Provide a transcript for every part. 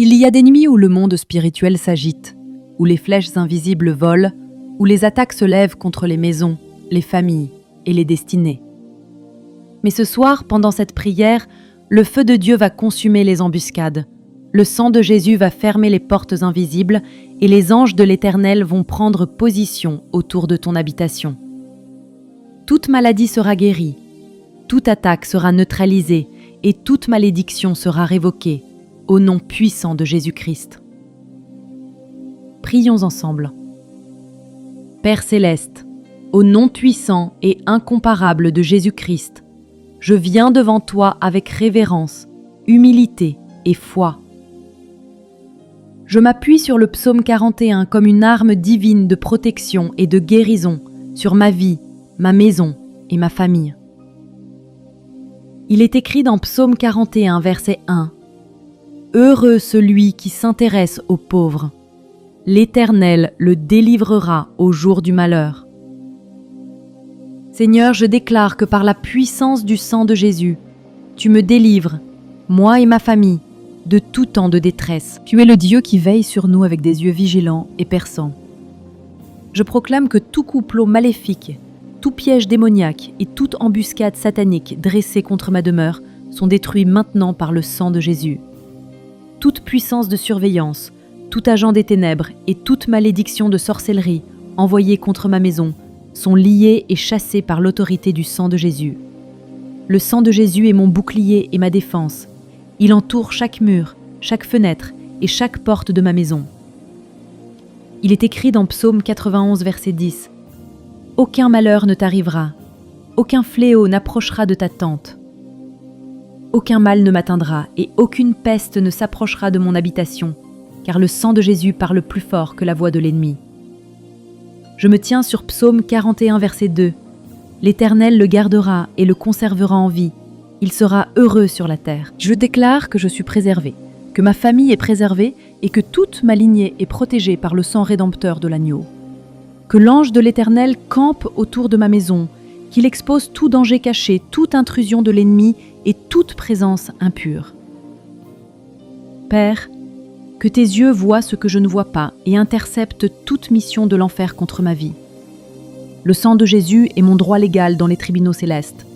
Il y a des nuits où le monde spirituel s'agite, où les flèches invisibles volent, où les attaques se lèvent contre les maisons, les familles et les destinées. Mais ce soir, pendant cette prière, le feu de Dieu va consumer les embuscades. Le sang de Jésus va fermer les portes invisibles et les anges de l'Éternel vont prendre position autour de ton habitation. Toute maladie sera guérie, toute attaque sera neutralisée et toute malédiction sera révoquée au nom puissant de Jésus-Christ. Prions ensemble. Père céleste, au nom puissant et incomparable de Jésus-Christ, je viens devant toi avec révérence, humilité et foi. Je m'appuie sur le psaume 41 comme une arme divine de protection et de guérison sur ma vie, ma maison et ma famille. Il est écrit dans Psaume 41, verset 1 « Heureux celui qui s'intéresse aux pauvres. L'Éternel le délivrera au jour du malheur. » Seigneur, je déclare que par la puissance du sang de Jésus, tu me délivres, moi et ma famille, de tout temps de détresse. Tu es le Dieu qui veille sur nous avec des yeux vigilants et perçants. Je proclame que tout complot maléfique, tout piège démoniaque et toute embuscade satanique dressée contre ma demeure sont détruits maintenant par le sang de Jésus. Toute puissance de surveillance, tout agent des ténèbres et toute malédiction de sorcellerie envoyée contre ma maison sont liés et chassés par l'autorité du sang de Jésus. Le sang de Jésus est mon bouclier et ma défense. Il entoure chaque mur, chaque fenêtre et chaque porte de ma maison. Il est écrit dans Psaume 91, verset 10 « Aucun malheur ne t'arrivera, aucun fléau n'approchera de ta tente. Aucun mal ne m'atteindra et aucune peste ne s'approchera de mon habitation, car le sang de Jésus parle plus fort que la voix de l'ennemi. » Je me tiens sur Psaume 41, verset 2. « L'Éternel le gardera et le conservera en vie. Il sera heureux sur la terre. » Je déclare que je suis préservé, que ma famille est préservée et que toute ma lignée est protégée par le sang rédempteur de l'agneau. Que l'ange de l'Éternel campe autour de ma maison, qu'il expose tout danger caché, toute intrusion de l'ennemi et toute présence impure. Père, que tes yeux voient ce que je ne vois pas et interceptent toute mission de l'enfer contre ma vie. Le sang de Jésus est mon droit légal dans les tribunaux célestes.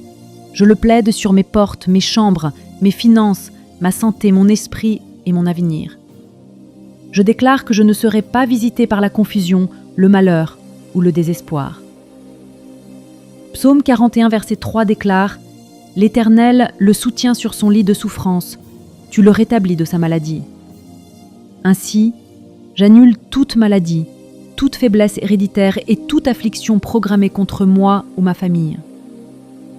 Je le plaide sur mes portes, mes chambres, mes finances, ma santé, mon esprit et mon avenir. Je déclare que je ne serai pas visité par la confusion, le malheur ou le désespoir. Psaume 41, verset 3 déclare « L'Éternel le soutient sur son lit de souffrance, tu le rétablis de sa maladie. » Ainsi, j'annule toute maladie, toute faiblesse héréditaire et toute affliction programmée contre moi ou ma famille.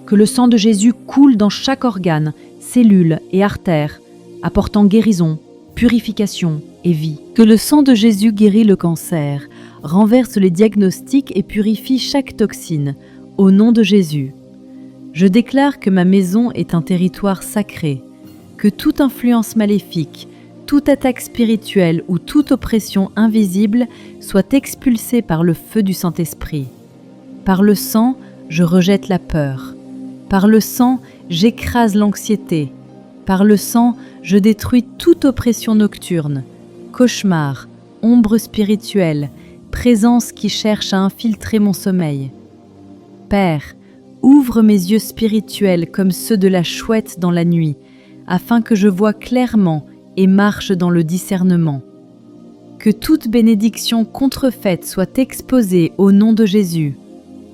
Que le sang de Jésus coule dans chaque organe, cellule et artère, apportant guérison, purification et vie. Que le sang de Jésus guérit le cancer, renverse les diagnostics et purifie chaque toxine, au nom de Jésus. Je déclare que ma maison est un territoire sacré, que toute influence maléfique, toute attaque spirituelle ou toute oppression invisible soit expulsée par le feu du Saint-Esprit. Par le sang, je rejette la peur. Par le sang, j'écrase l'anxiété. Par le sang, je détruis toute oppression nocturne, cauchemar, ombre spirituelle, présence qui cherche à infiltrer mon sommeil. Père, ouvre mes yeux spirituels comme ceux de la chouette dans la nuit, afin que je voie clairement et marche dans le discernement. Que toute bénédiction contrefaite soit exposée au nom de Jésus.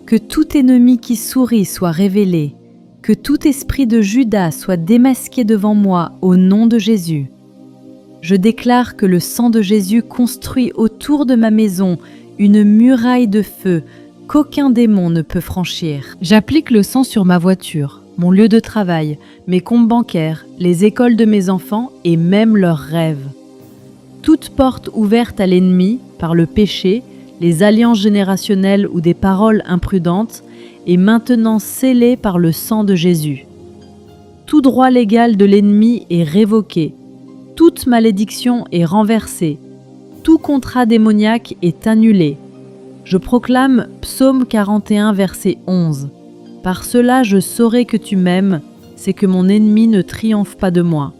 Que tout ennemi qui sourit soit révélé. Que tout esprit de Judas soit démasqué devant moi au nom de Jésus. Je déclare que le sang de Jésus construit autour de ma maison une muraille de feu qu'aucun démon ne peut franchir. J'applique le sang sur ma voiture, mon lieu de travail, mes comptes bancaires, les écoles de mes enfants et même leurs rêves. Toute porte ouverte à l'ennemi par le péché, les alliances générationnelles ou des paroles imprudentes est maintenant scellée par le sang de Jésus. Tout droit légal de l'ennemi est révoqué, toute malédiction est renversée, tout contrat démoniaque est annulé. Je proclame Psaume 41, verset 11. Par cela je saurai que tu m'aimes, c'est que mon ennemi ne triomphe pas de moi.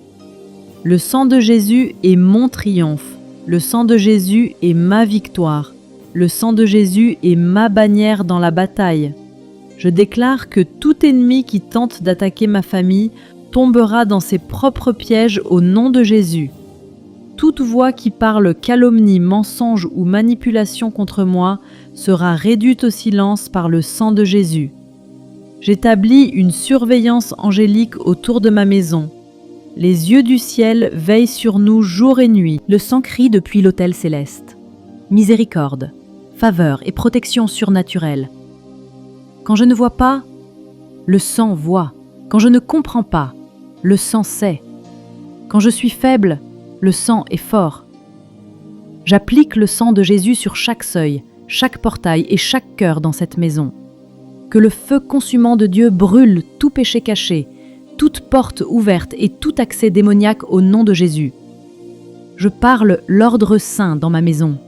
Le sang de Jésus est mon triomphe. Le sang de Jésus est ma victoire. Le sang de Jésus est ma bannière dans la bataille. Je déclare que tout ennemi qui tente d'attaquer ma famille tombera dans ses propres pièges au nom de Jésus. Toute voix qui parle calomnie, mensonge ou manipulation contre moi sera réduite au silence par le sang de Jésus. J'établis une surveillance angélique autour de ma maison. Les yeux du ciel veillent sur nous jour et nuit. Le sang crie depuis l'autel céleste. Miséricorde, faveur et protection surnaturelle. Quand je ne vois pas, le sang voit. Quand je ne comprends pas, le sang sait. Quand je suis faible, le sang est fort. J'applique le sang de Jésus sur chaque seuil, chaque portail et chaque cœur dans cette maison. Que le feu consumant de Dieu brûle tout péché caché, toute porte ouverte et tout accès démoniaque au nom de Jésus. Je parle l'ordre saint dans ma maison.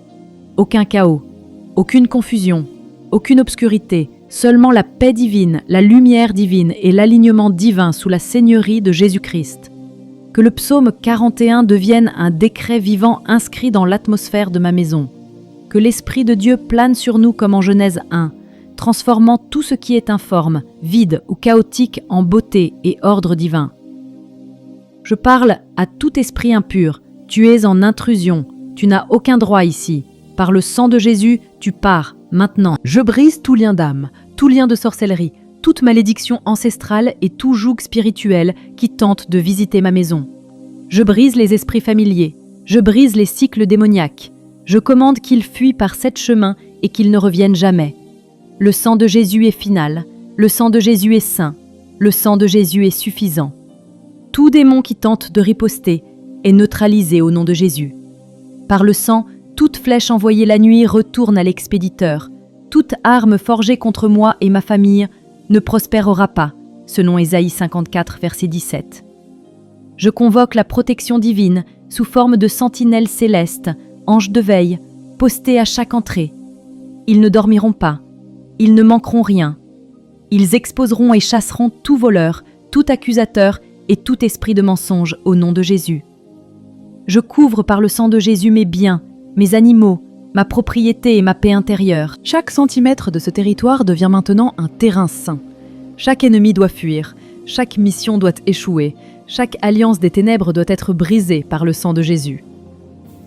Aucun chaos, aucune confusion, aucune obscurité, seulement la paix divine, la lumière divine et l'alignement divin sous la seigneurie de Jésus-Christ. Que le psaume 41 devienne un décret vivant inscrit dans l'atmosphère de ma maison. Que l'Esprit de Dieu plane sur nous comme en Genèse 1, transformant tout ce qui est informe, vide ou chaotique en beauté et ordre divin. Je parle à tout esprit impur. Tu es en intrusion, tu n'as aucun droit ici. Par le sang de Jésus, tu pars, maintenant. Je brise tout lien d'âme, tout lien de sorcellerie, toute malédiction ancestrale et tout joug spirituel qui tente de visiter ma maison. Je brise les esprits familiers, je brise les cycles démoniaques. Je commande qu'ils fuient par 7 chemins et qu'ils ne reviennent jamais. Le sang de Jésus est final, le sang de Jésus est saint, le sang de Jésus est suffisant. Tout démon qui tente de riposter est neutralisé au nom de Jésus. Par le sang, toute flèche envoyée la nuit retourne à l'expéditeur. Toute arme forgée contre moi et ma famille ne prospérera pas, selon Ésaïe 54, verset 17. Je convoque la protection divine sous forme de sentinelles célestes, anges de veille, postés à chaque entrée. Ils ne dormiront pas, ils ne manqueront rien. Ils exposeront et chasseront tout voleur, tout accusateur et tout esprit de mensonge au nom de Jésus. Je couvre par le sang de Jésus mes biens, mes animaux, ma propriété et ma paix intérieure. Chaque centimètre de ce territoire devient maintenant un terrain saint. Chaque ennemi doit fuir, chaque mission doit échouer, chaque alliance des ténèbres doit être brisée par le sang de Jésus.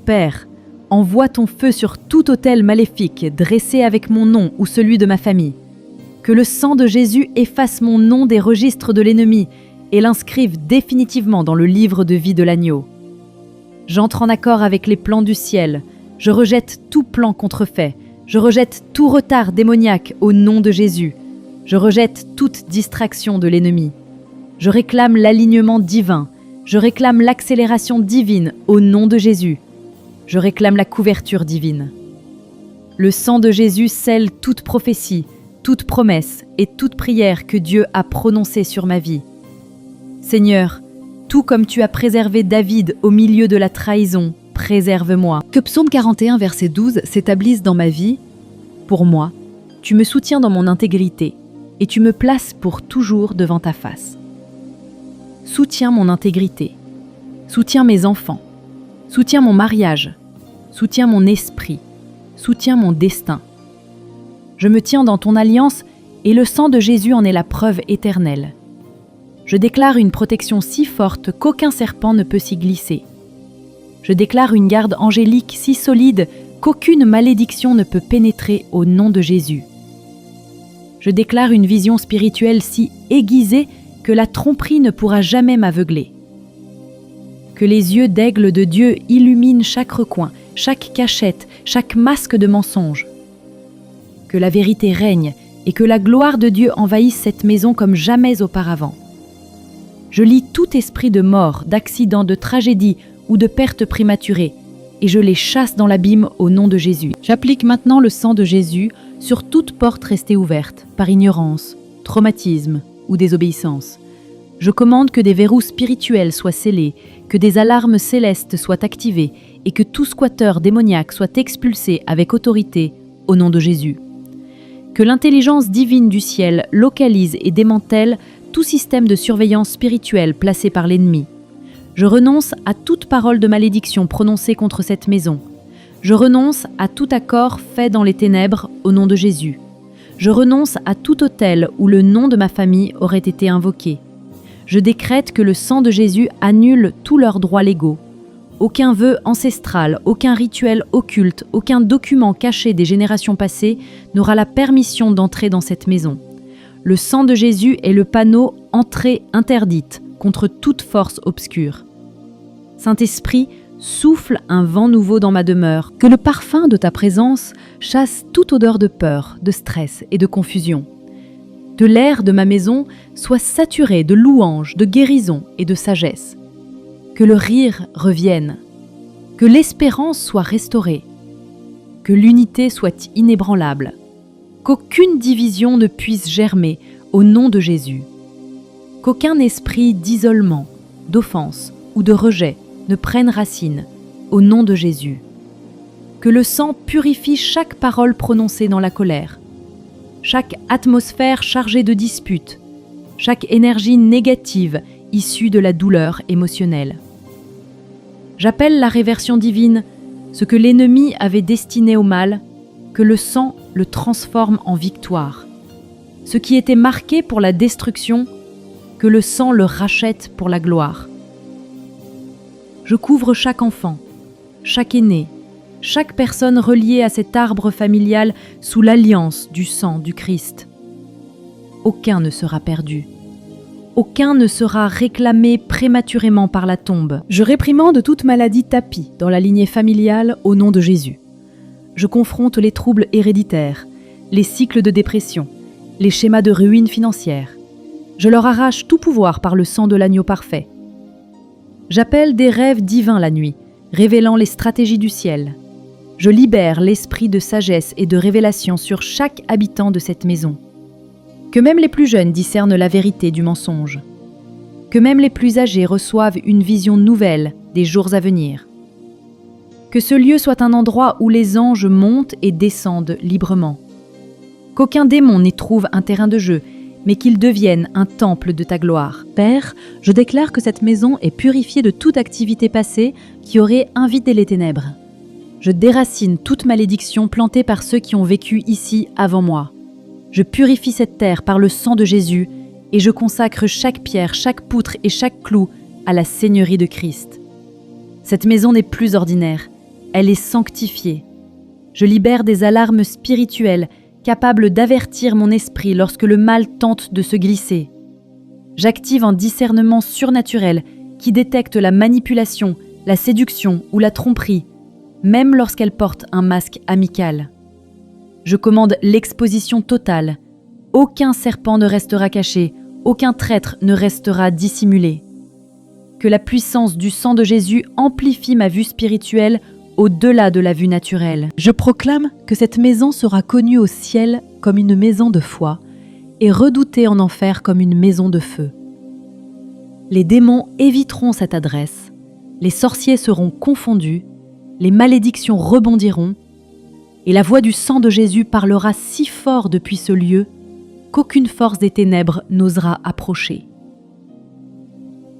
Père, envoie ton feu sur tout autel maléfique dressé avec mon nom ou celui de ma famille. Que le sang de Jésus efface mon nom des registres de l'ennemi et l'inscrive définitivement dans le livre de vie de l'agneau. J'entre en accord avec les plans du ciel. Je rejette tout plan contrefait. Je rejette tout retard démoniaque au nom de Jésus. Je rejette toute distraction de l'ennemi. Je réclame l'alignement divin. Je réclame l'accélération divine au nom de Jésus. Je réclame la couverture divine. Le sang de Jésus scelle toute prophétie, toute promesse et toute prière que Dieu a prononcée sur ma vie. Seigneur, tout comme tu as préservé David au milieu de la trahison, préserve-moi. Que Psaume 41, verset 12 s'établisse dans ma vie. Pour moi, tu me soutiens dans mon intégrité et tu me places pour toujours devant ta face. Soutiens mon intégrité, soutiens mes enfants, soutiens mon mariage, soutiens mon esprit, soutiens mon destin. Je me tiens dans ton alliance et le sang de Jésus en est la preuve éternelle. Je déclare une protection si forte qu'aucun serpent ne peut s'y glisser. Je déclare une garde angélique si solide qu'aucune malédiction ne peut pénétrer au nom de Jésus. Je déclare une vision spirituelle si aiguisée que la tromperie ne pourra jamais m'aveugler. Que les yeux d'aigle de Dieu illuminent chaque recoin, chaque cachette, chaque masque de mensonge. Que la vérité règne et que la gloire de Dieu envahisse cette maison comme jamais auparavant. Je lie tout esprit de mort, d'accident, de tragédie ou de perte prématurée et je les chasse dans l'abîme au nom de Jésus. J'applique maintenant le sang de Jésus sur toute porte restée ouverte par ignorance, traumatisme ou désobéissance. Je commande que des verrous spirituels soient scellés, que des alarmes célestes soient activées et que tout squatteur démoniaque soit expulsé avec autorité au nom de Jésus. Que l'intelligence divine du ciel localise et démantèle tout système de surveillance spirituelle placé par l'ennemi. Je renonce à toute parole de malédiction prononcée contre cette maison. Je renonce à tout accord fait dans les ténèbres au nom de Jésus. Je renonce à tout autel où le nom de ma famille aurait été invoqué. Je décrète que le sang de Jésus annule tous leurs droits légaux. Aucun vœu ancestral, aucun rituel occulte, aucun document caché des générations passées n'aura la permission d'entrer dans cette maison. Le sang de Jésus est le panneau « Entrée interdite » contre toute force obscure. Saint-Esprit, souffle un vent nouveau dans ma demeure, que le parfum de ta présence chasse toute odeur de peur, de stress et de confusion. Que l'air de ma maison soit saturé de louanges, de guérison et de sagesse. Que le rire revienne, que l'espérance soit restaurée, que l'unité soit inébranlable, qu'aucune division ne puisse germer au nom de Jésus, qu'aucun esprit d'isolement, d'offense ou de rejet ne prenne racine au nom de Jésus, que le sang purifie chaque parole prononcée dans la colère, chaque atmosphère chargée de disputes, chaque énergie négative issue de la douleur émotionnelle. J'appelle la réversion divine, ce que l'ennemi avait destiné au mal, que le sang le transforme en victoire. Ce qui était marqué pour la destruction, que le sang le rachète pour la gloire. Je couvre chaque enfant, chaque aîné, chaque personne reliée à cet arbre familial sous l'alliance du sang du Christ. Aucun ne sera perdu. Aucun ne sera réclamé prématurément par la tombe. Je réprimande toute maladie tapie dans la lignée familiale au nom de Jésus. Je confronte les troubles héréditaires, les cycles de dépression, les schémas de ruine financière. Je leur arrache tout pouvoir par le sang de l'agneau parfait. J'appelle des rêves divins la nuit, révélant les stratégies du ciel. Je libère l'esprit de sagesse et de révélation sur chaque habitant de cette maison. Que même les plus jeunes discernent la vérité du mensonge. Que même les plus âgés reçoivent une vision nouvelle des jours à venir. Que ce lieu soit un endroit où les anges montent et descendent librement. Qu'aucun démon n'y trouve un terrain de jeu, mais qu'il devienne un temple de ta gloire. Père, je déclare que cette maison est purifiée de toute activité passée qui aurait invité les ténèbres. Je déracine toute malédiction plantée par ceux qui ont vécu ici avant moi. Je purifie cette terre par le sang de Jésus et je consacre chaque pierre, chaque poutre et chaque clou à la Seigneurie de Christ. Cette maison n'est plus ordinaire, elle est sanctifiée. Je libère des alarmes spirituelles capables d'avertir mon esprit lorsque le mal tente de se glisser. J'active un discernement surnaturel qui détecte la manipulation, la séduction ou la tromperie, même lorsqu'elle porte un masque amical. Je commande l'exposition totale. Aucun serpent ne restera caché, aucun traître ne restera dissimulé. Que la puissance du sang de Jésus amplifie ma vue spirituelle au-delà de la vue naturelle. Je proclame que cette maison sera connue au ciel comme une maison de foi et redoutée en enfer comme une maison de feu. Les démons éviteront cette adresse, les sorciers seront confondus, les malédictions rebondiront, et la voix du sang de Jésus parlera si fort depuis ce lieu qu'aucune force des ténèbres n'osera approcher.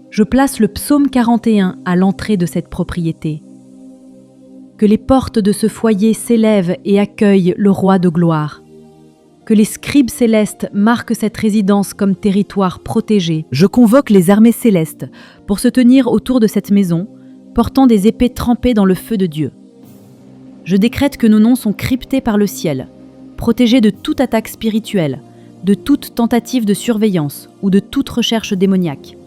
Je place le psaume 41 à l'entrée de cette propriété. Que les portes de ce foyer s'élèvent et accueillent le roi de gloire. Que les scribes célestes marquent cette résidence comme territoire protégé. Je convoque les armées célestes pour se tenir autour de cette maison, portant des épées trempées dans le feu de Dieu. Je décrète que nos noms sont cryptés par le ciel, protégés de toute attaque spirituelle, de toute tentative de surveillance ou de toute recherche démoniaque.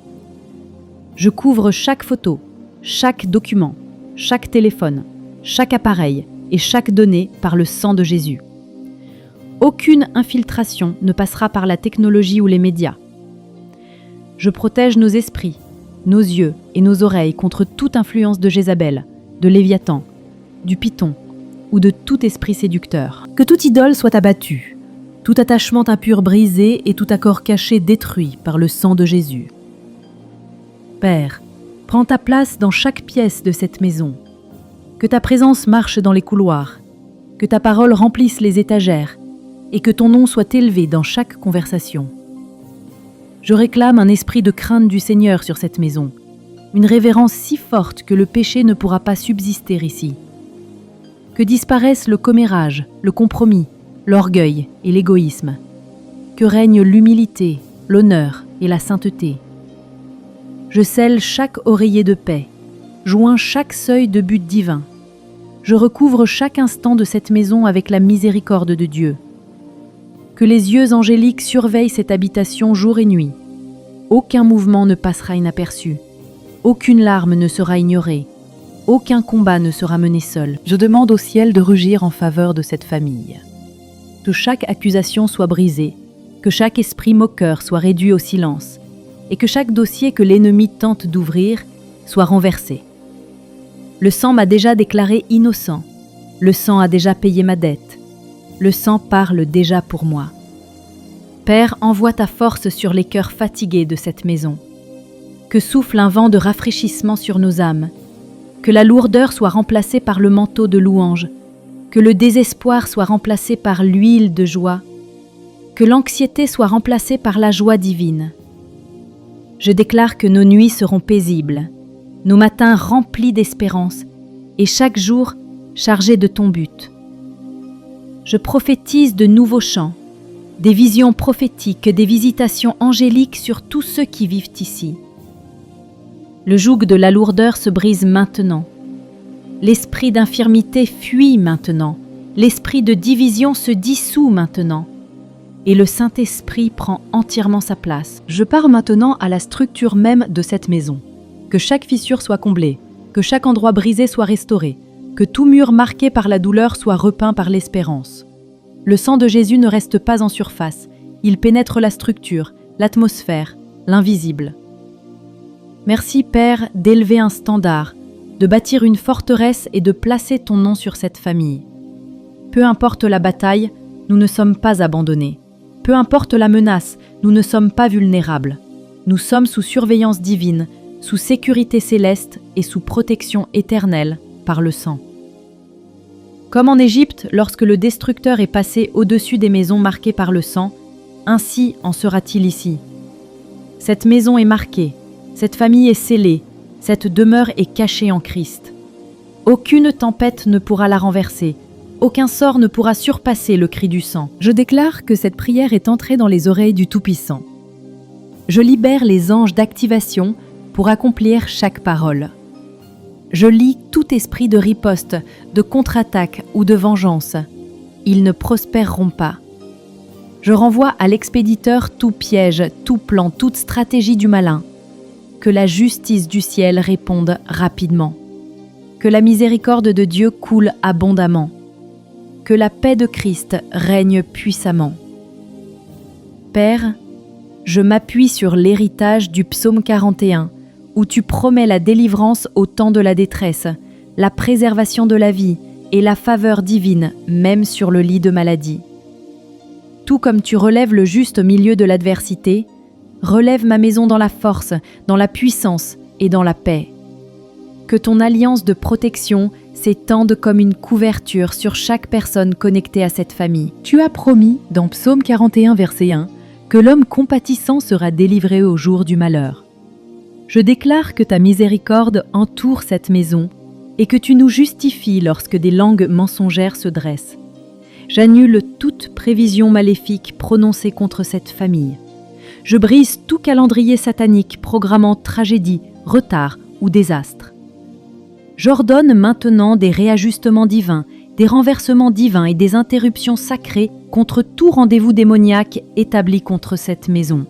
Je couvre chaque photo, chaque document, chaque téléphone, chaque appareil et chaque donnée par le sang de Jésus. Aucune infiltration ne passera par la technologie ou les médias. Je protège nos esprits, nos yeux et nos oreilles contre toute influence de Jézabel, de Léviathan, du Python ou de tout esprit séducteur. Que toute idole soit abattue, tout attachement impur brisé et tout accord caché détruit par le sang de Jésus. Père, prends ta place dans chaque pièce de cette maison. Que ta présence marche dans les couloirs, que ta parole remplisse les étagères et que ton nom soit élevé dans chaque conversation. Je réclame un esprit de crainte du Seigneur sur cette maison, une révérence si forte que le péché ne pourra pas subsister ici. Que disparaissent le commérage, le compromis, l'orgueil et l'égoïsme. Que règne l'humilité, l'honneur et la sainteté. Je scelle chaque oreiller de paix, joins chaque seuil de but divin. Je recouvre chaque instant de cette maison avec la miséricorde de Dieu. Que les yeux angéliques surveillent cette habitation jour et nuit. Aucun mouvement ne passera inaperçu. Aucune larme ne sera ignorée. Aucun combat ne sera mené seul. Je demande au ciel de rugir en faveur de cette famille. Que chaque accusation soit brisée, que chaque esprit moqueur soit réduit au silence, et que chaque dossier que l'ennemi tente d'ouvrir soit renversé. Le sang m'a déjà déclaré innocent. Le sang a déjà payé ma dette. Le sang parle déjà pour moi. Père, envoie ta force sur les cœurs fatigués de cette maison. Que souffle un vent de rafraîchissement sur nos âmes. Que la lourdeur soit remplacée par le manteau de louange. Que le désespoir soit remplacé par l'huile de joie. Que l'anxiété soit remplacée par la joie divine. Je déclare que nos nuits seront paisibles, nos matins remplis d'espérance et chaque jour chargé de ton but. Je prophétise de nouveaux chants, des visions prophétiques, des visitations angéliques sur tous ceux qui vivent ici. Le joug de la lourdeur se brise maintenant. L'esprit d'infirmité fuit maintenant. L'esprit de division se dissout maintenant. Et le Saint-Esprit prend entièrement sa place. Je pars maintenant à la structure même de cette maison. Que chaque fissure soit comblée, que chaque endroit brisé soit restauré, que tout mur marqué par la douleur soit repeint par l'espérance. Le sang de Jésus ne reste pas en surface, il pénètre la structure, l'atmosphère, l'invisible. Merci Père d'élever un standard, de bâtir une forteresse et de placer ton nom sur cette famille. Peu importe la bataille, nous ne sommes pas abandonnés. Peu importe la menace, nous ne sommes pas vulnérables. Nous sommes sous surveillance divine, sous sécurité céleste et sous protection éternelle par le sang. Comme en Égypte, lorsque le destructeur est passé au-dessus des maisons marquées par le sang, ainsi en sera-t-il ici. Cette maison est marquée, cette famille est scellée, cette demeure est cachée en Christ. Aucune tempête ne pourra la renverser. Aucun sort ne pourra surpasser le cri du sang. Je déclare que cette prière est entrée dans les oreilles du Tout-Puissant. Je libère les anges d'activation pour accomplir chaque parole. Je lie tout esprit de riposte, de contre-attaque ou de vengeance. Ils ne prospéreront pas. Je renvoie à l'expéditeur tout piège, tout plan, toute stratégie du malin. Que la justice du ciel réponde rapidement. Que la miséricorde de Dieu coule abondamment. Que la paix de Christ règne puissamment. Père, je m'appuie sur l'héritage du psaume 41, où tu promets la délivrance au temps de la détresse, la préservation de la vie et la faveur divine, même sur le lit de maladie. Tout comme tu relèves le juste au milieu de l'adversité, relève ma maison dans la force, dans la puissance et dans la paix. Que ton alliance de protection s'étende comme une couverture sur chaque personne connectée à cette famille. Tu as promis, dans Psaume 41, verset 1, que l'homme compatissant sera délivré au jour du malheur. Je déclare que ta miséricorde entoure cette maison et que tu nous justifies lorsque des langues mensongères se dressent. J'annule toute prévision maléfique prononcée contre cette famille. Je brise tout calendrier satanique programmant tragédie, retard ou désastre. J'ordonne maintenant des réajustements divins, des renversements divins et des interruptions sacrées contre tout rendez-vous démoniaque établi contre cette maison.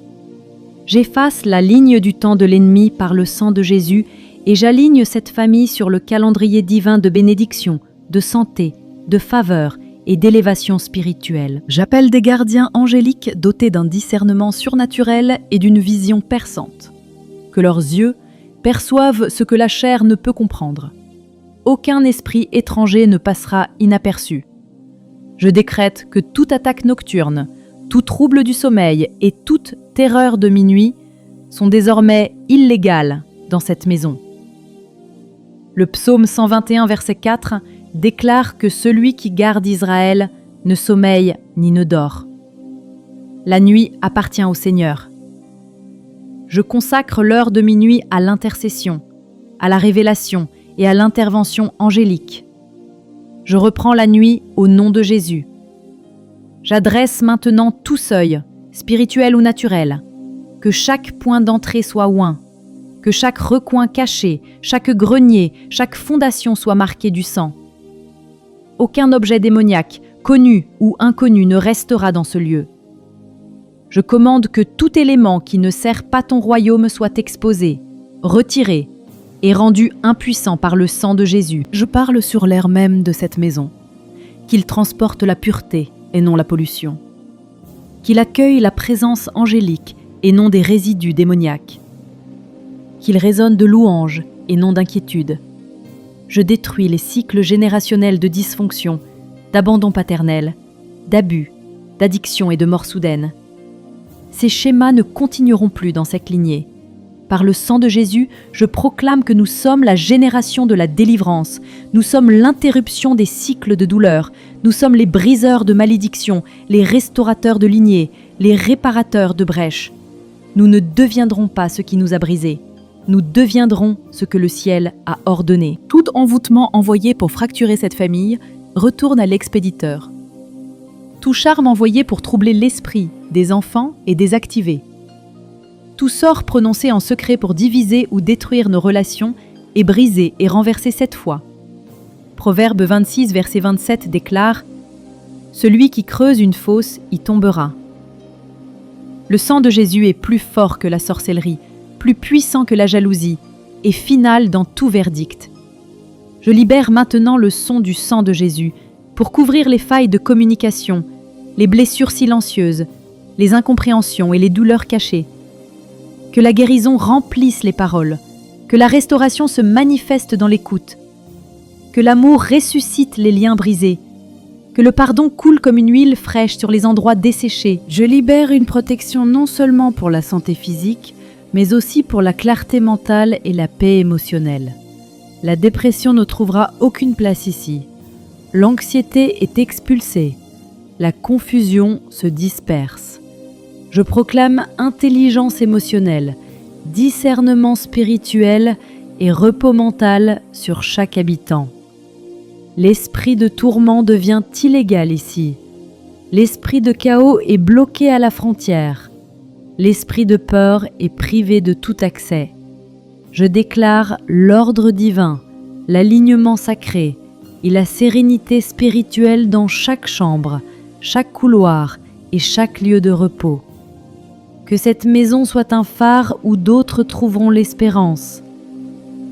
J'efface la ligne du temps de l'ennemi par le sang de Jésus et j'aligne cette famille sur le calendrier divin de bénédiction, de santé, de faveur et d'élévation spirituelle. J'appelle des gardiens angéliques dotés d'un discernement surnaturel et d'une vision perçante. Que leurs yeux perçoivent ce que la chair ne peut comprendre. Aucun esprit étranger ne passera inaperçu. Je décrète que toute attaque nocturne, tout trouble du sommeil et toute terreur de minuit sont désormais illégales dans cette maison. Le psaume 121, verset 4, déclare que celui qui garde Israël ne sommeille ni ne dort. La nuit appartient au Seigneur. Je consacre l'heure de minuit à l'intercession, à la révélation et à l'intervention angélique. Je reprends la nuit au nom de Jésus. J'adresse maintenant tout seuil, spirituel ou naturel, que chaque point d'entrée soit oint, que chaque recoin caché, chaque grenier, chaque fondation soit marquée du sang. Aucun objet démoniaque, connu ou inconnu, ne restera dans ce lieu. Je commande que tout élément qui ne sert pas ton royaume soit exposé, retiré et rendu impuissant par le sang de Jésus. Je parle sur l'air même de cette maison, qu'il transporte la pureté et non la pollution, qu'il accueille la présence angélique et non des résidus démoniaques, qu'il résonne de louanges et non d'inquiétude. Je détruis les cycles générationnels de dysfonction, d'abandon paternel, d'abus, d'addiction et de mort soudaine. Ces schémas ne continueront plus dans cette lignée. Par le sang de Jésus, je proclame que nous sommes la génération de la délivrance. Nous sommes l'interruption des cycles de douleur. Nous sommes les briseurs de malédictions, les restaurateurs de lignées, les réparateurs de brèches. Nous ne deviendrons pas ce qui nous a brisés. Nous deviendrons ce que le ciel a ordonné. Tout envoûtement envoyé pour fracturer cette famille retourne à l'expéditeur. Tout charme envoyé pour troubler l'esprit des enfants est désactivé. Tout sort prononcé en secret pour diviser ou détruire nos relations est brisé et renversé 7 fois. Proverbe 26, verset 27 déclare « Celui qui creuse une fosse y tombera ». Le sang de Jésus est plus fort que la sorcellerie, plus puissant que la jalousie et final dans tout verdict. Je libère maintenant le son du sang de Jésus pour couvrir les failles de communication, les blessures silencieuses, les incompréhensions et les douleurs cachées. Que la guérison remplisse les paroles, que la restauration se manifeste dans l'écoute, que l'amour ressuscite les liens brisés, que le pardon coule comme une huile fraîche sur les endroits desséchés. Je libère une protection non seulement pour la santé physique, mais aussi pour la clarté mentale et la paix émotionnelle. La dépression ne trouvera aucune place ici. L'anxiété est expulsée. La confusion se disperse. Je proclame intelligence émotionnelle, discernement spirituel et repos mental sur chaque habitant. L'esprit de tourment devient illégal ici. L'esprit de chaos est bloqué à la frontière. L'esprit de peur est privé de tout accès. Je déclare l'ordre divin, l'alignement sacré et la sérénité spirituelle dans chaque chambre, chaque couloir et chaque lieu de repos. Que cette maison soit un phare où d'autres trouveront l'espérance.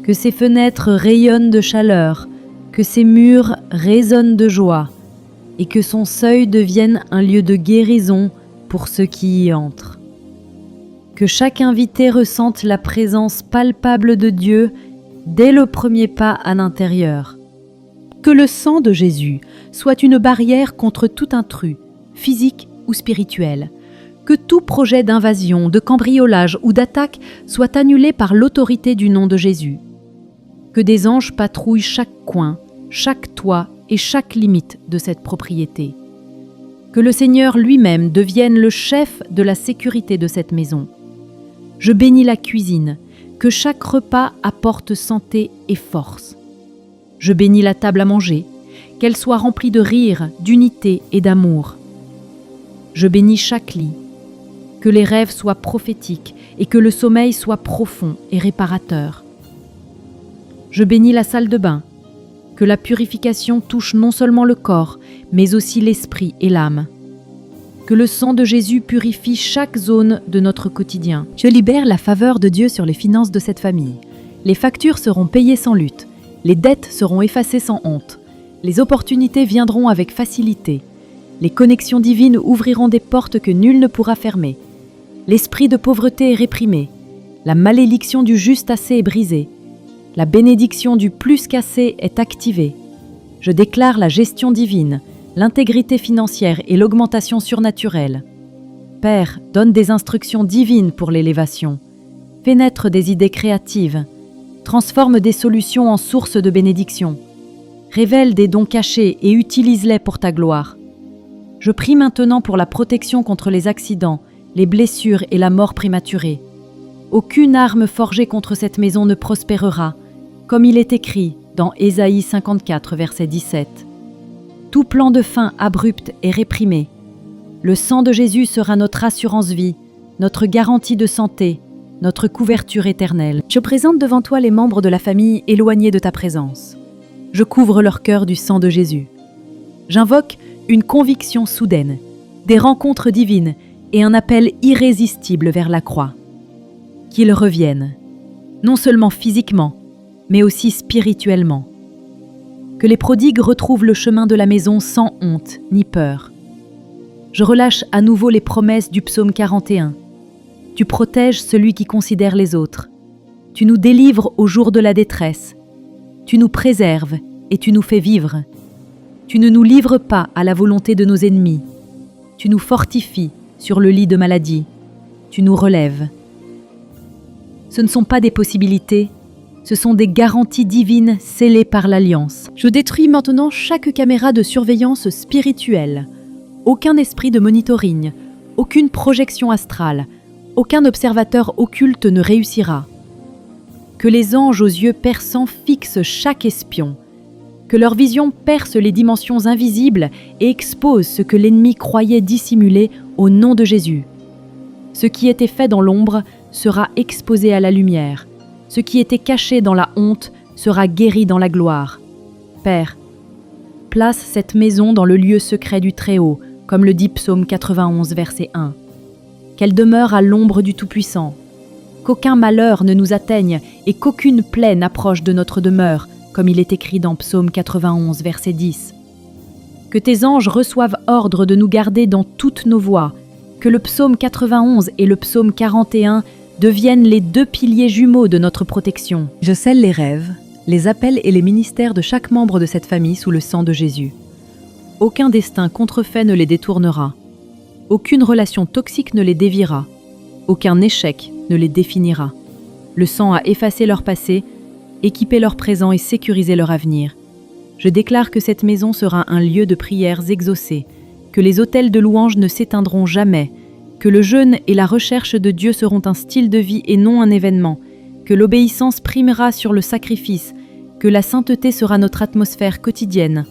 Que ses fenêtres rayonnent de chaleur, que ses murs résonnent de joie, et que son seuil devienne un lieu de guérison pour ceux qui y entrent. Que chaque invité ressente la présence palpable de Dieu dès le premier pas à l'intérieur. Que le sang de Jésus soit une barrière contre tout intrus, physique ou spirituel. Que tout projet d'invasion, de cambriolage ou d'attaque soit annulé par l'autorité du nom de Jésus. Que des anges patrouillent chaque coin, chaque toit et chaque limite de cette propriété. Que le Seigneur lui-même devienne le chef de la sécurité de cette maison. Je bénis la cuisine, que chaque repas apporte santé et force. Je bénis la table à manger, qu'elle soit remplie de rire, d'unité et d'amour. Je bénis chaque lit, que les rêves soient prophétiques et que le sommeil soit profond et réparateur. Je bénis la salle de bain, que la purification touche non seulement le corps, mais aussi l'esprit et l'âme. Que le sang de Jésus purifie chaque zone de notre quotidien. Je libère la faveur de Dieu sur les finances de cette famille. Les factures seront payées sans lutte, les dettes seront effacées sans honte, les opportunités viendront avec facilité, les connexions divines ouvriront des portes que nul ne pourra fermer. L'esprit de pauvreté est réprimé, la malédiction du juste assez est brisée, la bénédiction du plus qu'assez est activée. Je déclare la gestion divine, l'intégrité financière et l'augmentation surnaturelle. Père, donne des instructions divines pour l'élévation. Fais naître des idées créatives. Transforme des solutions en sources de bénédiction. Révèle des dons cachés et utilise-les pour ta gloire. Je prie maintenant pour la protection contre les accidents, les blessures et la mort prématurée. Aucune arme forgée contre cette maison ne prospérera, comme il est écrit dans Ésaïe 54, verset 17. Tout plan de fin abrupt est réprimé. Le sang de Jésus sera notre assurance-vie, notre garantie de santé, notre couverture éternelle. Je présente devant toi les membres de la famille éloignés de ta présence. Je couvre leur cœur du sang de Jésus. J'invoque une conviction soudaine, des rencontres divines et un appel irrésistible vers la croix. Qu'ils reviennent, non seulement physiquement, mais aussi spirituellement. Que les prodigues retrouvent le chemin de la maison sans honte ni peur. Je relâche à nouveau les promesses du psaume 41. Tu protèges celui qui considère les autres. Tu nous délivres au jour de la détresse. Tu nous préserves et tu nous fais vivre. Tu ne nous livres pas à la volonté de nos ennemis. Tu nous fortifies sur le lit de maladie. Tu nous relèves. Ce ne sont pas des possibilités, ce sont des garanties divines scellées par l'Alliance. Je détruis maintenant chaque caméra de surveillance spirituelle. Aucun esprit de monitoring, aucune projection astrale, aucun observateur occulte ne réussira. Que les anges aux yeux perçants fixent chaque espion. Que leur vision perce les dimensions invisibles et expose ce que l'ennemi croyait dissimuler au nom de Jésus. Ce qui était fait dans l'ombre sera exposé à la lumière. Ce qui était caché dans la honte sera guéri dans la gloire. Père, place cette maison dans le lieu secret du Très-Haut, comme le dit Psaume 91, verset 1. Qu'elle demeure à l'ombre du Tout-Puissant. Qu'aucun malheur ne nous atteigne et qu'aucune plaie n'approche de notre demeure, comme il est écrit dans Psaume 91, verset 10. Que tes anges reçoivent ordre de nous garder dans toutes nos voies, que le Psaume 91 et le Psaume 41 deviennent les deux piliers jumeaux de notre protection. Je scelle les rêves, les appels et les ministères de chaque membre de cette famille sous le sang de Jésus. Aucun destin contrefait ne les détournera. Aucune relation toxique ne les déviera. Aucun échec ne les définira. Le sang a effacé leur passé, équipé leur présent et sécurisé leur avenir. Je déclare que cette maison sera un lieu de prières exaucées, que les autels de louange ne s'éteindront jamais, que le jeûne et la recherche de Dieu seront un style de vie et non un événement, que l'obéissance primera sur le sacrifice, que la sainteté sera notre atmosphère quotidienne,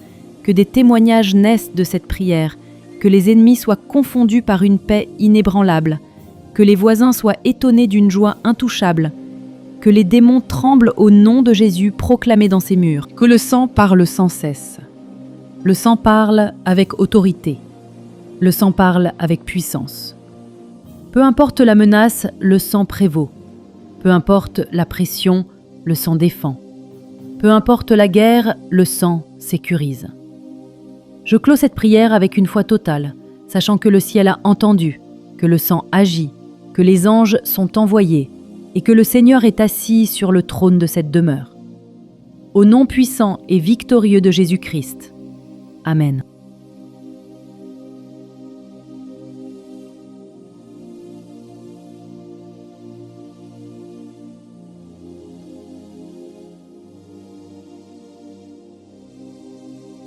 que des témoignages naissent de cette prière, que les ennemis soient confondus par une paix inébranlable, que les voisins soient étonnés d'une joie intouchable, que les démons tremblent au nom de Jésus proclamé dans ces murs, que le sang parle sans cesse. Le sang parle avec autorité. Le sang parle avec puissance. Peu importe la menace, le sang prévaut. Peu importe la pression, le sang défend. Peu importe la guerre, le sang sécurise. Je clôt cette prière avec une foi totale, sachant que le ciel a entendu, que le sang agit, que les anges sont envoyés et que le Seigneur est assis sur le trône de cette demeure. Au nom puissant et victorieux de Jésus-Christ. Amen.